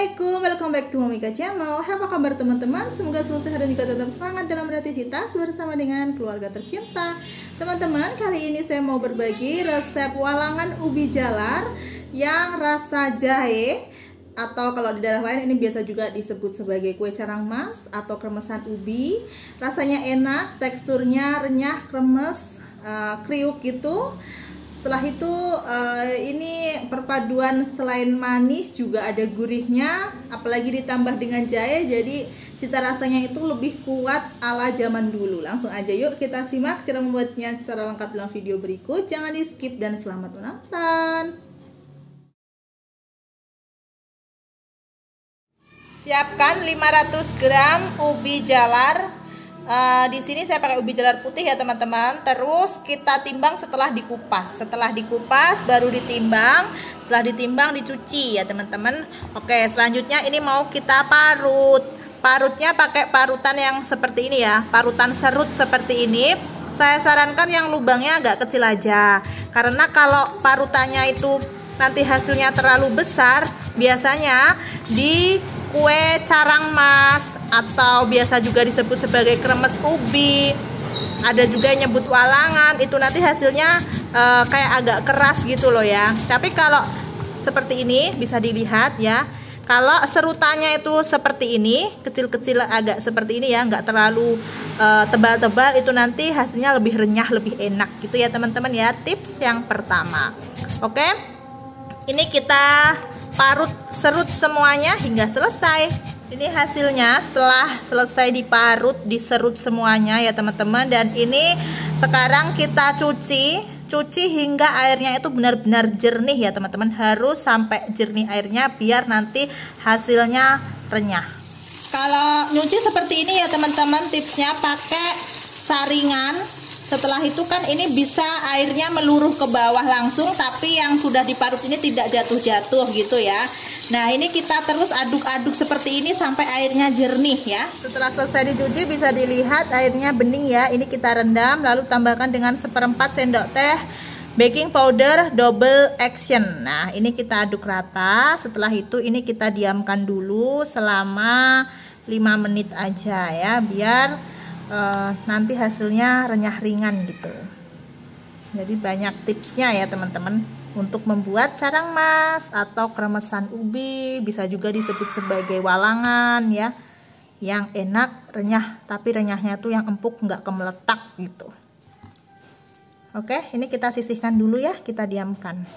Assalamualaikum, welcome back to Momika Channel. Apa kabar teman-teman? Semoga selalu sehat dan juga tetap semangat dalam beraktivitas bersama dengan keluarga tercinta. Teman-teman, kali ini saya mau berbagi resep walangan ubi jalar yang rasa jahe, atau kalau di daerah lain ini biasa juga disebut sebagai kue carang mas atau kremesan ubi. Rasanya enak, teksturnya renyah, kremes, kriuk gitu. Setelah itu ini perpaduan selain manis juga ada gurihnya, apalagi ditambah dengan jahe, jadi cita rasanya itu lebih kuat ala zaman dulu. Langsung aja yuk kita simak cara membuatnya secara lengkap dalam video berikut. Jangan di skip dan selamat menonton. Siapkan 500 gram ubi jalar. Di sini saya pakai ubi jalar putih ya teman-teman. Terus kita timbang setelah dikupas. Setelah dikupas baru ditimbang. Setelah ditimbang dicuci ya teman-teman. Oke, selanjutnya ini mau kita parut. Parutnya pakai parutan yang seperti ini ya, parutan serut seperti ini. Saya sarankan yang lubangnya agak kecil aja, karena kalau parutannya itu nanti hasilnya terlalu besar, biasanya di kue carang mas atau biasa juga disebut sebagai kremes ubi, ada juga yang nyebut walangan, itu nanti hasilnya kayak agak keras gitu loh ya. Tapi kalau seperti ini bisa dilihat ya, kalau serutannya itu seperti ini, kecil-kecil agak seperti ini ya, nggak terlalu tebal-tebal, itu nanti hasilnya lebih renyah, lebih enak gitu ya teman-teman ya. Tips yang pertama. Oke, ini kita parut serut semuanya hingga selesai. Ini hasilnya setelah selesai diparut, diserut semuanya ya teman-teman. Dan ini sekarang kita cuci hingga airnya itu benar-benar jernih ya teman-teman. Harus sampai jernih airnya biar nanti hasilnya renyah. Kalau nyuci seperti ini ya teman-teman, tipsnya pakai saringan. Setelah itu kan ini bisa airnya meluruh ke bawah langsung, tapi yang sudah diparut ini tidak jatuh-jatuh gitu ya. Nah, ini kita terus aduk-aduk seperti ini sampai airnya jernih ya. Setelah selesai dicuci bisa dilihat airnya bening ya. Ini kita rendam, lalu tambahkan dengan 1/4 sendok teh baking powder double action. Nah, ini kita aduk rata. Setelah itu ini kita diamkan dulu selama 5 menit aja ya, biar nanti hasilnya renyah ringan gitu. Jadi banyak tipsnya ya teman-teman untuk membuat carang mas atau kremesan ubi, bisa juga disebut sebagai walangan ya, yang enak, renyah, tapi renyahnya tuh yang empuk, nggak kemeletak gitu. Oke, ini kita sisihkan dulu ya, kita diamkan.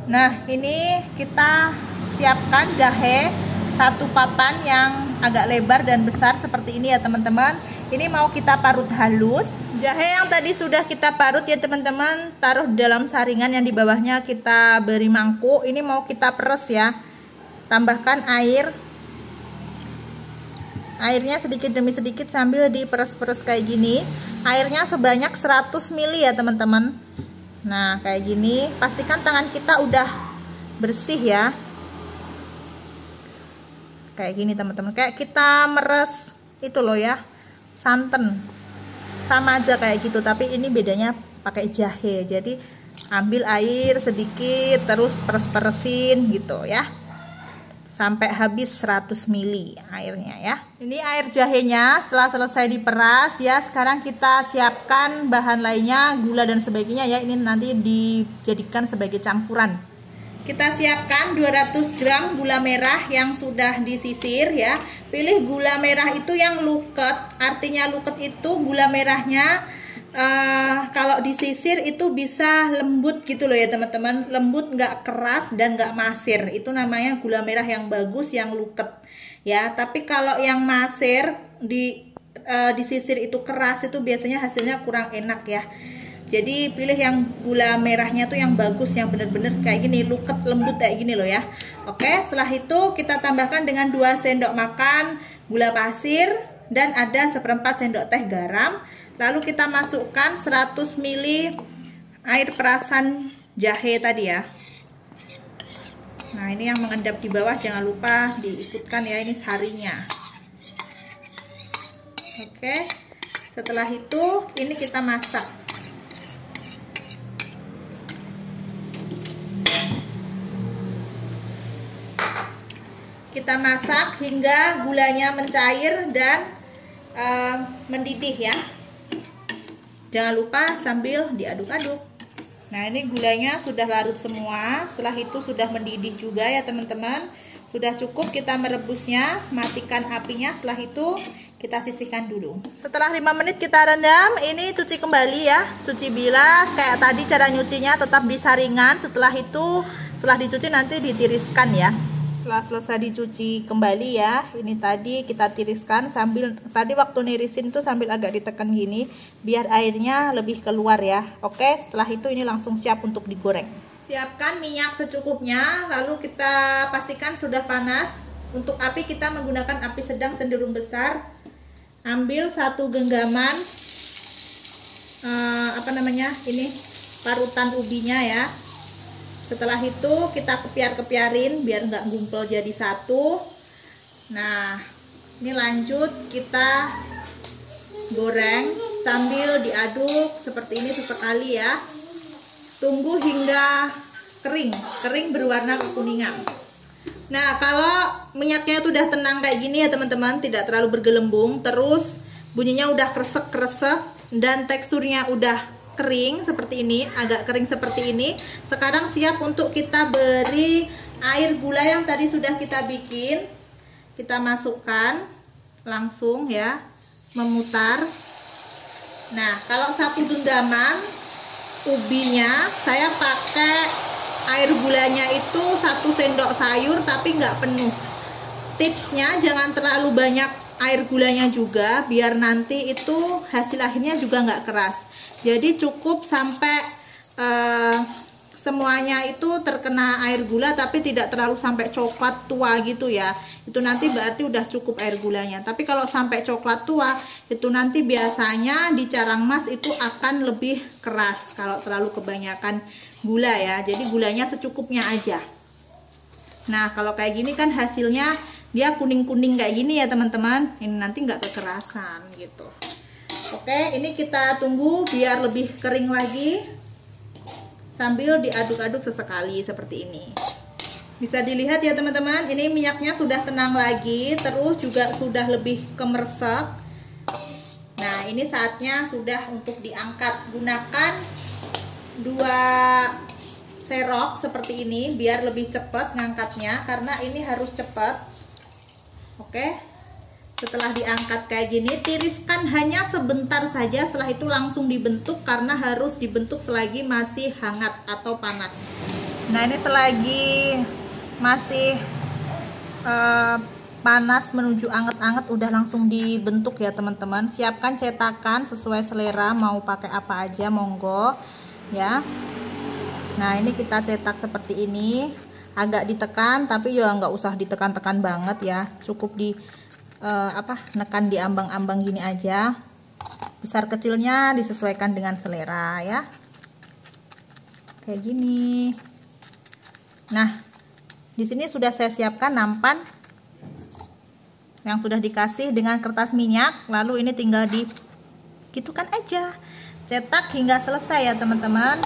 Nah, ini kita siapkan jahe 1 papan yang agak lebar dan besar seperti ini ya teman-teman. Ini mau kita parut halus. Jahe yang tadi sudah kita parut ya teman-teman, taruh dalam saringan yang di bawahnya kita beri mangkuk. Ini mau kita peres ya. Tambahkan air. Airnya sedikit demi sedikit sambil diperes-peres kayak gini. Airnya sebanyak 100 ml ya teman-teman. Nah, kayak gini. Pastikan tangan kita udah bersih ya. Kayak gini teman-teman. Kayak kita meres itu loh ya, santan, sama aja kayak gitu, tapi ini bedanya pakai jahe. Jadi ambil air sedikit terus peres-peresin gitu ya, sampai habis 100 ml airnya ya. Ini air jahenya setelah selesai diperas ya. Sekarang kita siapkan bahan lainnya, gula dan sebagainya ya. Ini nanti dijadikan sebagai campuran. Kita siapkan 200 gram gula merah yang sudah disisir ya. Pilih gula merah itu yang luket. Artinya luket itu gula merahnya kalau disisir itu bisa lembut gitu loh ya teman-teman. Lembut, nggak keras dan nggak masir. Itu namanya gula merah yang bagus, yang luket ya. Tapi kalau yang masir disisir itu keras, itu biasanya hasilnya kurang enak ya. Jadi pilih yang gula merahnya tuh yang bagus, yang bener-bener kayak gini, luket, lembut kayak gini loh ya. Oke, setelah itu kita tambahkan dengan 2 sendok makan gula pasir dan ada 1/4 sendok teh garam. Lalu kita masukkan 100 ml air perasan jahe tadi ya. Nah, ini yang mengendap di bawah jangan lupa diikutkan ya, ini sarinya. Oke, setelah itu ini kita masak. kita masak hingga gulanya mencair dan mendidih ya. Jangan lupa sambil diaduk-aduk. Nah, ini gulanya sudah larut semua. Setelah itu sudah mendidih juga ya teman-teman. Sudah cukup kita merebusnya. Matikan apinya. Setelah itu kita sisihkan dulu. Setelah 5 menit kita rendam. Ini cuci kembali ya. Cuci bilas. Kayak tadi cara nyucinya tetap disaringan. Setelah itu, setelah dicuci nanti ditiriskan ya. Setelah selesai dicuci kembali ya, ini tadi kita tiriskan sambil, tadi waktu nirisin itu sambil agak ditekan gini biar airnya lebih keluar ya. Oke, setelah itu ini langsung siap untuk digoreng. Siapkan minyak secukupnya, lalu kita pastikan sudah panas. Untuk api kita menggunakan api sedang cenderung besar. Ambil 1 genggaman ini parutan ubinya ya. Setelah itu kita kepiar-kepiarin biar nggak gumpal jadi satu. Nah, ini lanjut kita goreng sambil diaduk seperti ini sesekali ya. Tunggu hingga kering berwarna kekuningan. Nah, kalau minyaknya itu udah tenang kayak gini ya teman-teman, tidak terlalu bergelembung, terus bunyinya udah kresek-kresek dan teksturnya udah kering seperti ini, agak kering seperti ini. Sekarang siap untuk kita beri air gula yang tadi sudah kita bikin. Kita masukkan langsung ya, memutar. Nah, kalau 1 genggaman ubinya saya pakai air gulanya itu 1 sendok sayur tapi nggak penuh. Tipsnya jangan terlalu banyak air gulanya juga biar nanti itu hasil akhirnya juga nggak keras. Jadi cukup sampai semuanya itu terkena air gula tapi tidak terlalu sampai coklat tua gitu ya. Itu nanti berarti udah cukup air gulanya. Tapi kalau sampai coklat tua itu nanti biasanya di carang mas itu akan lebih keras kalau terlalu kebanyakan gula ya. Jadi gulanya secukupnya aja. Nah, kalau kayak gini kan hasilnya dia kuning-kuning kayak gini ya teman-teman. Ini nanti nggak kekerasan gitu. Oke, ini kita tunggu biar lebih kering lagi sambil diaduk-aduk sesekali seperti ini. Bisa dilihat ya teman-teman, ini minyaknya sudah tenang lagi, terus juga sudah lebih kemersek. Nah, ini saatnya sudah untuk diangkat. Gunakan 2 serok seperti ini biar lebih cepat ngangkatnya karena ini harus cepat. Oke. Setelah diangkat kayak gini, tiriskan hanya sebentar saja, setelah itu langsung dibentuk karena harus dibentuk selagi masih hangat atau panas. Nah, ini selagi masih panas menuju anget-anget udah langsung dibentuk ya teman-teman. Siapkan cetakan sesuai selera, mau pakai apa aja monggo ya. Nah, ini kita cetak seperti ini, agak ditekan tapi ya nggak usah ditekan-tekan banget ya, cukup di nekan di ambang-ambang gini aja. Besar kecilnya disesuaikan dengan selera ya. Kayak gini. Nah, di sini sudah saya siapkan nampan yang sudah dikasih dengan kertas minyak. Lalu ini tinggal digitukan aja. Cetak hingga selesai ya teman-teman.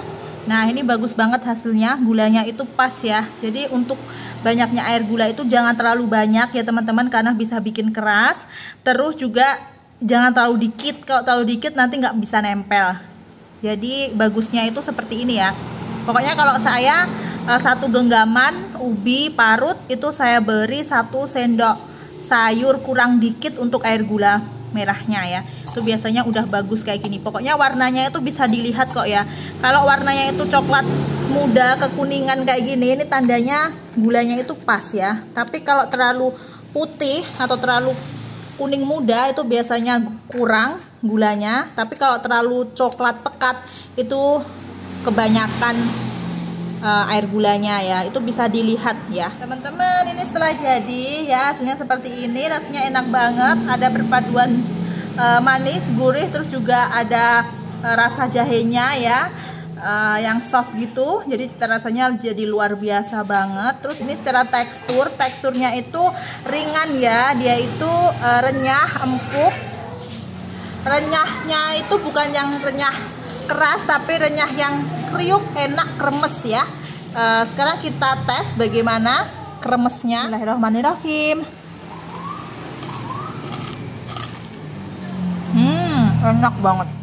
Nah, ini bagus banget hasilnya. Gulanya itu pas ya. Jadi untuk banyaknya air gula itu jangan terlalu banyak ya teman-teman karena bisa bikin keras. Terus juga jangan terlalu dikit, kalau terlalu dikit nanti nggak bisa nempel. Jadi bagusnya itu seperti ini ya. Pokoknya kalau saya 1 genggaman ubi parut itu saya beri 1 sendok sayur kurang dikit untuk air gula merahnya ya. Itu biasanya udah bagus kayak gini. Pokoknya warnanya itu bisa dilihat kok ya. Kalau warnanya itu coklat muda kekuningan kayak gini, ini tandanya gulanya itu pas ya. Tapi kalau terlalu putih atau terlalu kuning muda itu biasanya kurang gulanya. Tapi kalau terlalu coklat pekat itu kebanyakan air gulanya ya. Itu bisa dilihat ya teman-teman. Ini setelah jadi ya, hasilnya seperti ini. Rasanya enak banget, ada perpaduan manis, gurih, terus juga ada rasa jahenya ya, yang sos gitu. Jadi cita rasanya jadi luar biasa banget. Terus ini secara teksturnya itu ringan ya, dia itu renyah, empuk. Renyahnya itu bukan yang renyah keras, tapi renyah yang kriuk, enak, kremes ya. Sekarang kita tes bagaimana. kremesnya. Bismillahirrahmanirrahim. Enak banget.